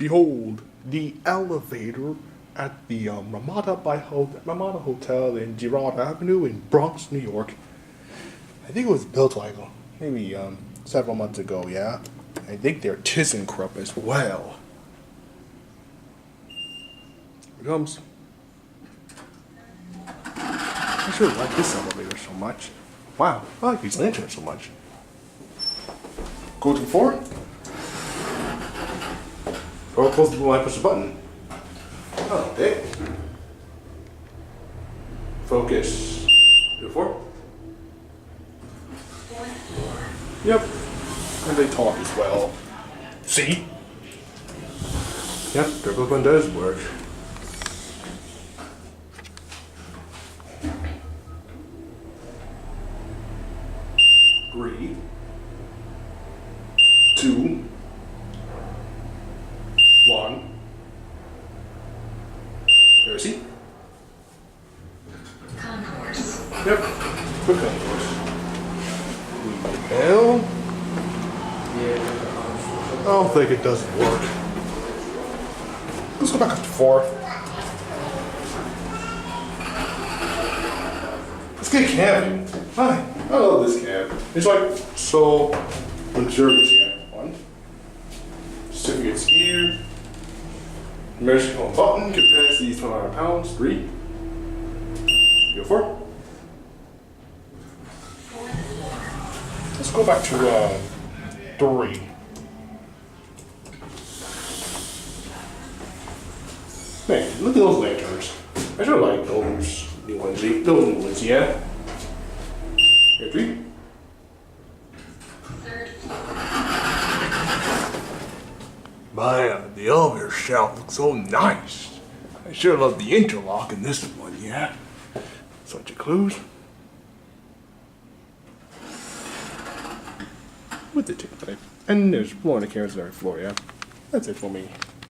Behold, the elevator at the Ramada Hotel in Gerrard Avenue in Bronx, New York. I think it was built like maybe several months ago, yeah? I think they're ThyssenKrupp as well. Here it comes. I sure like this elevator so much. Wow, I like these lanterns so much. Go to the floor. Or close the door when I push the button. Oh, okay. Focus. To the floor. Yep. And they talk as well. See? Yep, triple one does work. Three, 2, 1. There, see? Concourse. Yep. Quick concourse. Hell. I don't think it doesn't work. Let's go back up to 4. Let's get camping. Hi. I love this cab. It's like so luxurious here. 1. Certificates here. Emergency home button. Capacity is 200 pounds. 3. Go 4. Let's go back to 3. Man, look at those lanterns. I sure like those new ones. Those new ones, yeah. Here, 3. Man, the elevator shaft looks so nice. I sure love the interlock in this one, yeah. Such a clues. With the tape pipe. And there's floor and the cameras on every floor, yeah. That's it for me.